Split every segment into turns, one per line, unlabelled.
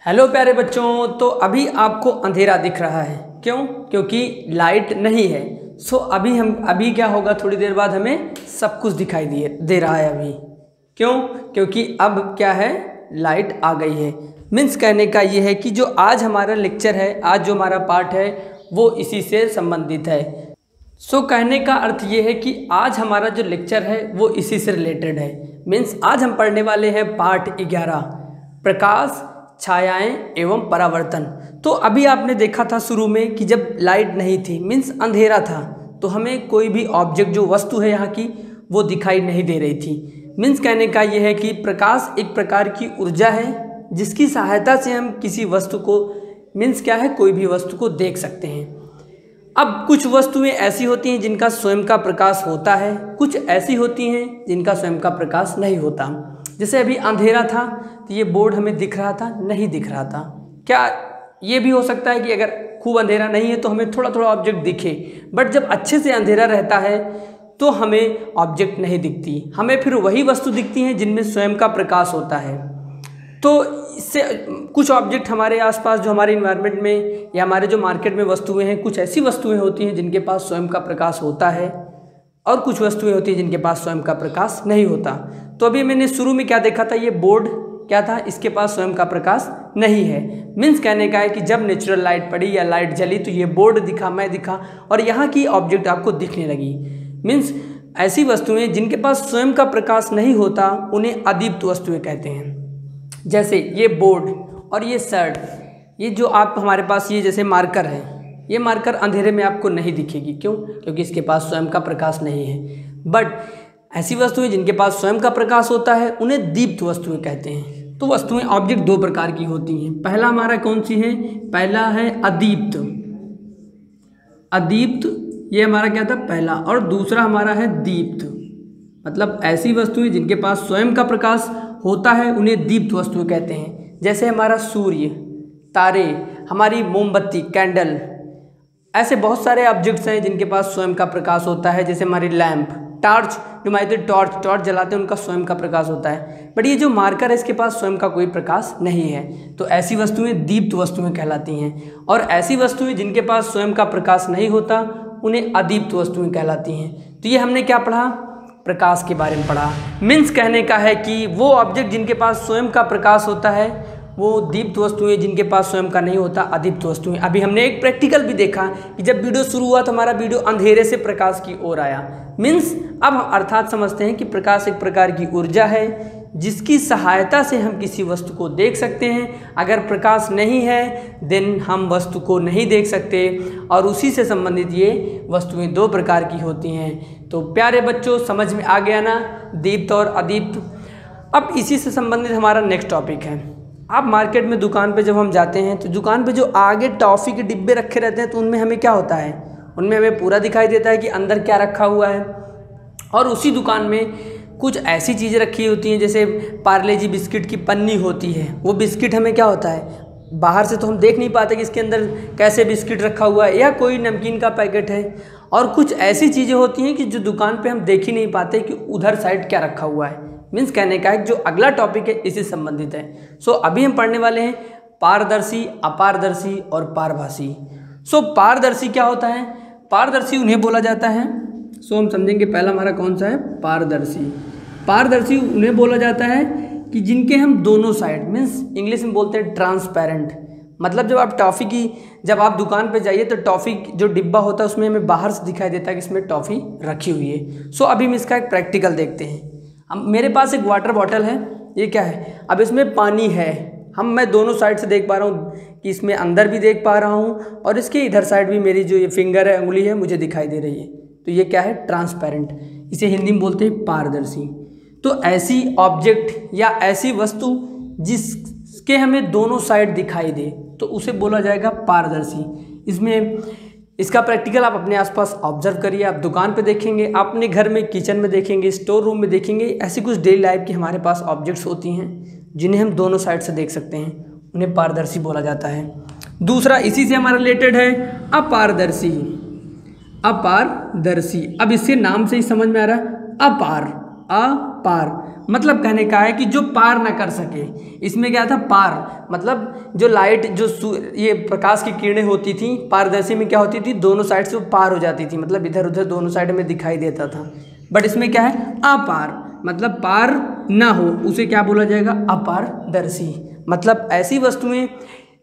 Hello प्यारे बच्चों, तो अभी आपको अंधेरा दिख रहा है। क्यों? क्योंकि लाइट नहीं है। अभी क्या होगा, थोड़ी देर बाद हमें सब कुछ दिखाई दे रहा है अभी। क्यों? क्योंकि अब क्या है, लाइट आ गई है। मीन्स कहने का ये है कि जो आज हमारा लेक्चर है, आज जो हमारा पाठ है वो इसी से संबंधित है। कहने का अर्थ ये है कि आज हमारा जो लेक्चर है वो इसी से रिलेटेड है। मीन्स आज हम पढ़ने वाले हैं पाठ 11, प्रकाश, छायाएं एवं परावर्तन। तो अभी आपने देखा था शुरू में कि जब लाइट नहीं थी, मीन्स अंधेरा था, तो हमें कोई भी ऑब्जेक्ट, जो वस्तु है यहाँ की, वो दिखाई नहीं दे रही थी। मीन्स कहने का ये है कि प्रकाश एक प्रकार की ऊर्जा है जिसकी सहायता से हम किसी वस्तु को, मीन्स क्या है, कोई भी वस्तु को देख सकते हैं। अब कुछ वस्तुएं ऐसी होती हैं जिनका स्वयं का प्रकाश होता है, कुछ ऐसी होती हैं जिनका स्वयं का प्रकाश नहीं होता। जैसे अभी अंधेरा था तो ये बोर्ड हमें दिख रहा था, नहीं दिख रहा था। क्या ये भी हो सकता है कि अगर खूब अंधेरा नहीं है तो हमें थोड़ा थोड़ा ऑब्जेक्ट दिखे, बट जब अच्छे से अंधेरा रहता है तो हमें ऑब्जेक्ट नहीं दिखती, हमें फिर वही वस्तु दिखती हैं जिनमें स्वयं का प्रकाश होता है। तो इससे कुछ ऑब्जेक्ट हमारे आसपास, जो हमारे इन्वायरमेंट में या हमारे जो मार्केट में वस्तुएं हैं, कुछ ऐसी वस्तुएं होती हैं जिनके पास स्वयं का प्रकाश होता है और कुछ वस्तुएं होती हैं जिनके पास स्वयं का प्रकाश नहीं होता। तो अभी मैंने शुरू में क्या देखा था, ये बोर्ड क्या था, इसके पास स्वयं का प्रकाश नहीं है। मीन्स कहने का है कि जब नेचुरल लाइट पड़ी या लाइट जली तो ये बोर्ड दिखा, मैं दिखा, और यहाँ की ऑब्जेक्ट आपको दिखने लगी। मीन्स ऐसी वस्तुएं जिनके पास स्वयं का प्रकाश नहीं होता उन्हें अदीप्त वस्तुएं कहते हैं। जैसे ये बोर्ड और ये शर्ट, ये जो आप हमारे पास ये जैसे मार्कर है, ये मार्कर अंधेरे में आपको नहीं दिखेगी। क्यों? क्योंकि इसके पास स्वयं का प्रकाश नहीं है। बट ऐसी वस्तुएं जिनके पास स्वयं का प्रकाश होता है उन्हें दीप्त वस्तुएं कहते हैं। तो वस्तुएं, ऑब्जेक्ट दो प्रकार की होती हैं। पहला हमारा कौन सी है? पहला है अदीप्त। अदीप्त ये हमारा क्या था, पहला। और दूसरा हमारा है दीप्त, मतलब ऐसी वस्तुएं जिनके पास स्वयं का प्रकाश होता है उन्हें दीप्त वस्तुएं कहते हैं। जैसे हमारा सूर्य, तारे, हमारी मोमबत्ती, कैंडल, ऐसे बहुत सारे ऑब्जेक्ट्स हैं जिनके पास स्वयं का प्रकाश होता है। जैसे हमारी लैंप, टॉर्च, जो हमारे टॉर्च जलाते हैं उनका स्वयं का प्रकाश होता है। बट ये जो मार्कर है इसके पास स्वयं का कोई प्रकाश नहीं है। तो ऐसी वस्तुएं दीप्त वस्तुएं कहलाती हैं। और ऐसी वस्तुएं जिनके पास स्वयं का प्रकाश नहीं होता उन्हें अदीप्त वस्तुएं कहलाती हैं। तो ये हमने क्या पढ़ा, प्रकाश के बारे में पढ़ा। मीन्स कहने का है कि वो ऑब्जेक्ट जिनके पास स्वयं का प्रकाश होता है वो दीप्त वस्तुएं, जिनके पास स्वयं का नहीं होता अदीप्त वस्तुएं। अभी हमने एक प्रैक्टिकल भी देखा कि जब वीडियो शुरू हुआ तो हमारा वीडियो अंधेरे से प्रकाश की ओर आया। मीन्स अब हम अर्थात समझते हैं कि प्रकाश एक प्रकार की ऊर्जा है जिसकी सहायता से हम किसी वस्तु को देख सकते हैं। अगर प्रकाश नहीं है देन हम वस्तु को नहीं देख सकते। और उसी से संबंधित ये वस्तुएं दो प्रकार की होती हैं। तो प्यारे बच्चों, समझ में आ गया ना, दीप्त और अदीप्त। अब इसी से संबंधित हमारा नेक्स्ट टॉपिक है। आप मार्केट में, दुकान पे जब हम जाते हैं तो दुकान पे जो आगे टॉफ़ी के डिब्बे रखे रहते हैं तो उनमें हमें क्या होता है, उनमें हमें पूरा दिखाई देता है कि अंदर क्या रखा हुआ है। और उसी दुकान में कुछ ऐसी चीज़ें रखी होती हैं, जैसे पार्ले जी बिस्किट की पन्नी होती है। वो बिस्किट हमें क्या होता है, बाहर से तो हम देख नहीं पाते कि इसके अंदर कैसे बिस्किट रखा हुआ है, या कोई नमकीन का पैकेट है। और कुछ ऐसी चीज़ें होती हैं कि जो दुकान पे हम देख ही नहीं पाते कि उधर साइड क्या रखा हुआ है। मीन्स कहने का है जो अगला टॉपिक है इसी से संबंधित है। अभी हम पढ़ने वाले हैं पारदर्शी, अपारदर्शी और पारभासी। पारदर्शी क्या होता है? पारदर्शी उन्हें बोला जाता है, हम समझेंगे पहला हमारा कौन सा है, पारदर्शी। पारदर्शी उन्हें बोला जाता है कि जिनके हम दोनों साइड, मीन्स इंग्लिश में बोलते हैं ट्रांसपेरेंट। मतलब जब आप दुकान पे जाइए तो टॉफ़ी जो डिब्बा होता है उसमें हमें बाहर से दिखाई देता है कि इसमें टॉफ़ी रखी हुई है। अभी हम इसका एक प्रैक्टिकल देखते हैं। अब मेरे पास एक वाटर बॉटल है, ये क्या है, अब इसमें पानी है। मैं दोनों साइड से देख पा रहा हूँ कि इसमें अंदर भी देख पा रहा हूँ और इसके इधर साइड भी मेरी जो ये फिंगर है, उंगली है, मुझे दिखाई दे रही है। तो ये क्या है, ट्रांसपेरेंट। इसे हिंदी में बोलते हैं पारदर्शी। तो ऐसी ऑब्जेक्ट या ऐसी वस्तु जिसके हमें दोनों साइड दिखाई दे तो उसे बोला जाएगा पारदर्शी। इसका प्रैक्टिकल आप अपने आसपास ऑब्जर्व करिए। आप दुकान पे देखेंगे, आप अपने घर में, किचन में देखेंगे, स्टोर रूम में देखेंगे। ऐसी कुछ डेली लाइफ की हमारे पास ऑब्जेक्ट्स होती हैं जिन्हें हम दोनों साइड से देख सकते हैं, उन्हें पारदर्शी बोला जाता है। दूसरा इसी से हमारा रिलेटेड है अपारदर्शी। अपारदर्शी, अब इससे नाम से ही समझ में आ रहा है, अपार मतलब कहने का है कि जो पार ना कर सके। इसमें क्या था, पार मतलब जो लाइट ये प्रकाश की किरणें होती थी पारदर्शी में क्या होती थी, दोनों साइड से वो पार हो जाती थी, मतलब इधर उधर दोनों साइड में दिखाई देता था। बट इसमें क्या है, अपार, मतलब पार ना हो उसे क्या बोला जाएगा, अपारदर्शी। मतलब ऐसी वस्तुएं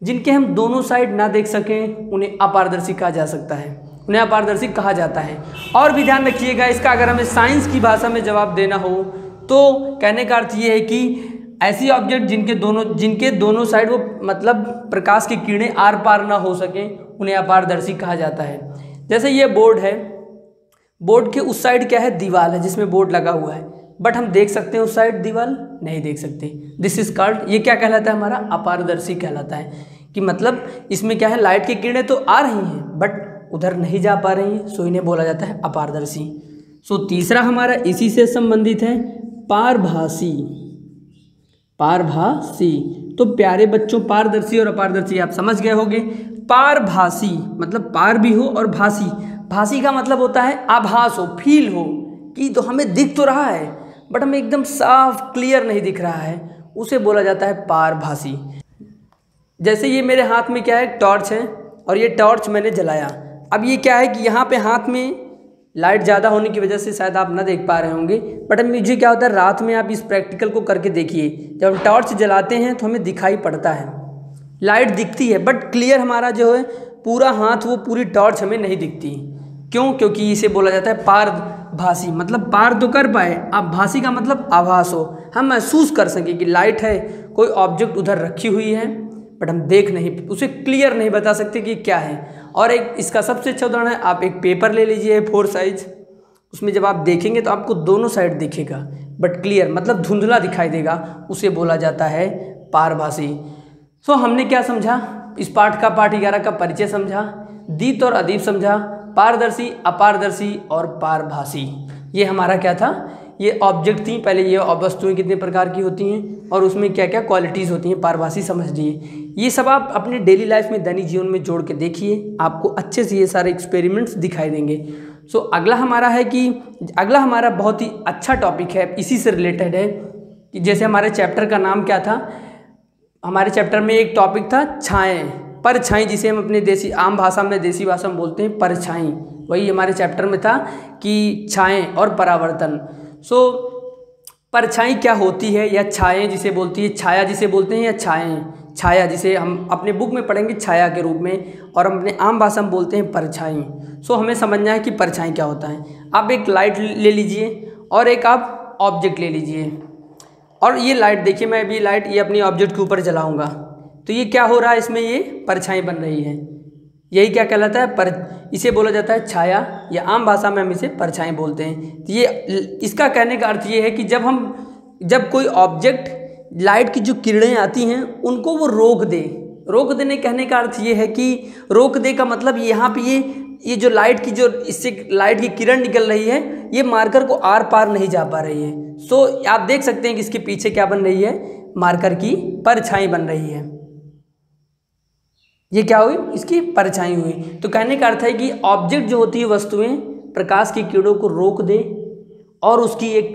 जिनके हम दोनों साइड ना देख सकें उन्हें अपारदर्शी कहा जा सकता है, उन्हें अपारदर्शी कहा जाता है। और भी ध्यान रखिएगा, इसका अगर हमें साइंस की भाषा में जवाब देना हो तो कहने का अर्थ ये है कि ऐसी ऑब्जेक्ट जिनके दोनों साइड वो मतलब प्रकाश की किरणें आर पार ना हो सकें उन्हें अपारदर्शी कहा जाता है। जैसे ये बोर्ड है, बोर्ड के उस साइड क्या है, दीवार है जिसमें बोर्ड लगा हुआ है, बट हम देख सकते हैं उस साइड दीवार नहीं देख सकते। दिस इज कॉल्ड, ये क्या कहलाता है, हमारा अपारदर्शी कहलाता है। कि मतलब इसमें क्या है, लाइट की किरणें तो आ रही हैं बट उधर नहीं जा पा रही हैं, सो इन्हें बोला जाता है अपारदर्शी। सो तीसरा हमारा इसी से संबंधित है, पारभासी। पारभासी, तो प्यारे बच्चों पारदर्शी और अपारदर्शी आप समझ गए होंगे। पारभासी मतलब पार भी हो और भासी, भासी का मतलब होता है आभास हो, फील हो कि तो हमें दिख तो रहा है बट हमें एकदम साफ क्लियर नहीं दिख रहा है, उसे बोला जाता है पारभासी। जैसे ये मेरे हाथ में क्या है, टॉर्च है और ये टॉर्च मैंने जलाया। अब ये क्या है कि यहाँ पे हाथ में लाइट ज़्यादा होने की वजह से शायद आप ना देख पा रहे होंगे, बट अब मुझे क्या होता है, रात में आप इस प्रैक्टिकल को करके देखिए, जब हम टॉर्च जलाते हैं तो हमें दिखाई पड़ता है, लाइट दिखती है बट क्लियर हमारा जो है पूरा हाथ, वो पूरी टॉर्च हमें नहीं दिखती। क्यों? क्योंकि इसे बोला जाता है पारभासी। मतलब पार तो कर पाए, अब भासी का मतलब आभास हो, हम महसूस कर सकें कि लाइट है, कोई ऑब्जेक्ट उधर रखी हुई है बट हम देख नहीं, उसे क्लियर नहीं बता सकते कि क्या है। और एक इसका सबसे अच्छा उदाहरण है, आप एक पेपर ले लीजिए 4 साइज, उसमें जब आप देखेंगे तो आपको दोनों साइड दिखेगा बट क्लियर मतलब धुंधला दिखाई देगा, उसे बोला जाता है पारभासी। सो हमने क्या समझा इस पाठ का, पाठ 11 का परिचय समझा, दीप्त और अदीप्त समझा, पारदर्शी, अपारदर्शी और पारभासी। ये हमारा क्या था, ये ऑब्जेक्ट थी। पहले ये वस्तुएं कितने प्रकार की होती हैं और उसमें क्या क्या क्वालिटीज़ होती हैं, पारभासी समझ लिए। ये सब आप अपने डेली लाइफ में, दैनिक जीवन में जोड़ के देखिए, आपको अच्छे से ये सारे एक्सपेरिमेंट्स दिखाई देंगे। सो अगला हमारा है कि अगला हमारा बहुत ही अच्छा टॉपिक है, इसी से रिलेटेड है कि जैसे हमारे चैप्टर का नाम क्या था, हमारे चैप्टर में एक टॉपिक था छाएँ, परछाई, जिसे हम अपने देसी आम भाषा में, देसी भाषा में बोलते हैं परछाई। वही हमारे चैप्टर में था कि छाएँ और परावर्तन। सो परछाई क्या होती है या छाएँ जिसे बोलती है, छाया जिसे बोलते हैं या छाएँ, छाया जिसे हम अपने बुक में पढ़ेंगे छाया के रूप में, और हम अपने आम भाषा में बोलते हैं परछाई। सो हमें समझना है कि परछाई क्या होता है। आप एक लाइट ले लीजिए और एक आप ऑब्जेक्ट ले लीजिए, और ये लाइट देखिए, मैं अभी लाइट ये अपनी ऑब्जेक्ट के ऊपर जलाऊंगा तो ये क्या हो रहा है, इसमें ये परछाई बन रही है, यही क्या कहलाता है, इसे बोला जाता है छाया, या आम भाषा में हम इसे परछाई बोलते हैं। तो ये इसका कहने का अर्थ ये है कि जब कोई ऑब्जेक्ट लाइट की जो किरणें आती हैं उनको वो रोक देने कहने का अर्थ ये है कि रोक दे का मतलब यहाँ पे ये जो लाइट की, जो इससे लाइट की किरण निकल रही है, ये मार्कर को आर पार नहीं जा पा रही है। सो आप देख सकते हैं कि इसके पीछे क्या बन रही है, मार्कर की परछाई बन रही है। ये क्या हुई, इसकी परछाई हुई। तो कहने का अर्थ है कि ऑब्जेक्ट जो होती है, वस्तुएं प्रकाश की किरणों को रोक दे और उसकी एक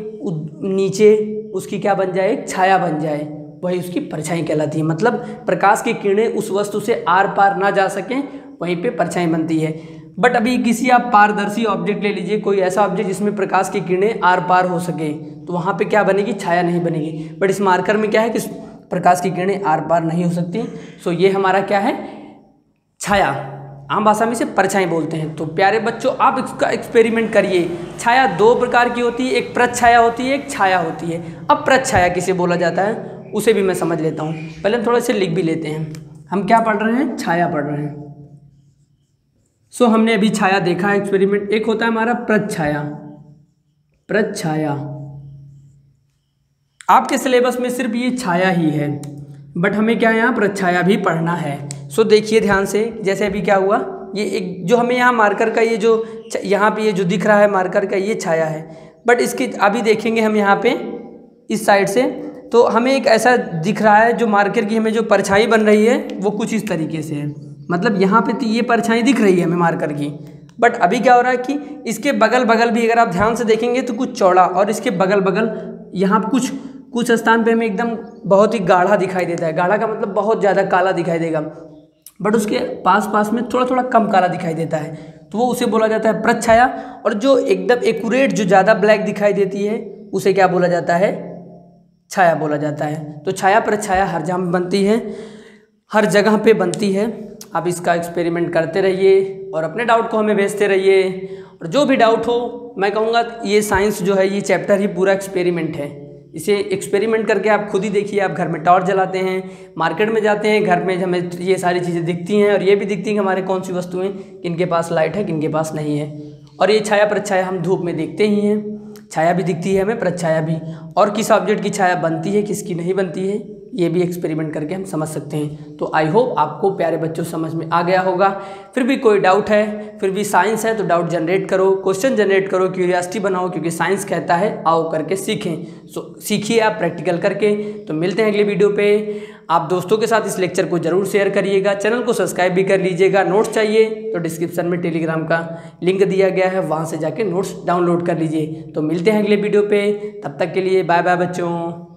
नीचे उसकी क्या बन जाए, एक छाया बन जाए, वही उसकी परछाई कहलाती है। मतलब प्रकाश की किरणें उस वस्तु से आर पार ना जा सकें, वहीं पे परछाई बनती है। बट अभी किसी आप पारदर्शी ऑब्जेक्ट ले लीजिए, कोई ऐसा ऑब्जेक्ट जिसमें प्रकाश की किरणें आर पार हो सके, तो वहाँ पे क्या बनेगी, छाया नहीं बनेगी। बट इस मार्कर में क्या है कि प्रकाश की किरणें आर पार नहीं हो सकती। सो ये हमारा क्या है, छाया, आम भाषा में इसे परछाई बोलते हैं। तो प्यारे बच्चों, आप इसका एक्सपेरिमेंट करिए। छाया 2 प्रकार की होती है, एक प्रच्छाया होती है, एक छाया होती है। अब प्रच्छाया किसे बोला जाता है उसे भी मैं समझ लेता हूँ। पहले हम थोड़ा से लिख भी लेते हैं। हम क्या पढ़ रहे हैं, छाया पढ़ रहे हैं। सो हमने अभी छाया देखा एक्सपेरिमेंट। एक होता है हमारा प्रच्छाया। प्रच्छाया आपके सिलेबस में सिर्फ ये छाया ही है, बट हमें क्या यहाँ प्रच्छाया भी पढ़ना है। सो देखिए ध्यान से, जैसे अभी क्या हुआ, ये एक जो हमें यहाँ मार्कर का ये जो यहाँ पे ये जो दिख रहा है मार्कर का, ये छाया है। बट इसके अभी देखेंगे हम यहाँ पे इस साइड से, तो हमें एक ऐसा दिख रहा है जो मार्कर की हमें जो परछाई बन रही है वो कुछ इस तरीके से है। मतलब यहाँ पे तो ये परछाई दिख रही है हमें मार्कर की, बट अभी क्या हो रहा है कि इसके बगल बगल भी अगर आप ध्यान से देखेंगे तो कुछ चौड़ा, और इसके बगल बगल यहाँ कुछ स्थान पे हमें एकदम बहुत ही गाढ़ा दिखाई देता है। गाढ़ा का मतलब बहुत ज़्यादा काला दिखाई देगा, बट उसके पास पास में थोड़ा थोड़ा कम काला दिखाई देता है, तो वो उसे बोला जाता है प्रच्छाया। और जो एकदम एक्यूरेट, जो ज़्यादा ब्लैक दिखाई देती है, उसे क्या बोला जाता है? छाया बोला जाता है। तो छाया प्रच्छाया हर जगह में बनती है, हर जगह पे बनती है। आप इसका एक्सपेरिमेंट करते रहिए और अपने डाउट को हमें भेजते रहिए। और जो भी डाउट हो, मैं कहूँगा ये साइंस जो है, ये चैप्टर ही पूरा एक्सपेरिमेंट है। इसे एक्सपेरिमेंट करके आप खुद ही देखिए। आप घर में टॉर्च जलाते हैं, मार्केट में जाते हैं, घर में हमें ये सारी चीज़ें दिखती हैं, और ये भी दिखती हैं कि हमारे कौन सी वस्तुएं, किनके पास लाइट है, किनके पास नहीं है। और ये छाया प्रच्छाया हम धूप में देखते ही हैं। छाया भी दिखती है हमें, प्रच्छाया भी। और किस ऑब्जेक्ट की छाया बनती है, किसकी नहीं बनती है, ये भी एक्सपेरिमेंट करके हम समझ सकते हैं। तो आई होप आपको प्यारे बच्चों समझ में आ गया होगा। फिर भी कोई डाउट है, फिर भी साइंस है तो डाउट जनरेट करो, क्वेश्चन जनरेट करो, क्यूरियोसिटी बनाओ, क्योंकि साइंस कहता है आओ करके सीखें। सीखिए आप प्रैक्टिकल करके। तो मिलते हैं अगले वीडियो पे। आप दोस्तों के साथ इस लेक्चर को ज़रूर शेयर करिएगा, चैनल को सब्सक्राइब भी कर लीजिएगा। नोट्स चाहिए तो डिस्क्रिप्शन में टेलीग्राम का लिंक दिया गया है, वहाँ से जाके नोट्स डाउनलोड कर लीजिए। तो मिलते हैं अगले वीडियो पे, तब तक के लिए बाय बाय बच्चों।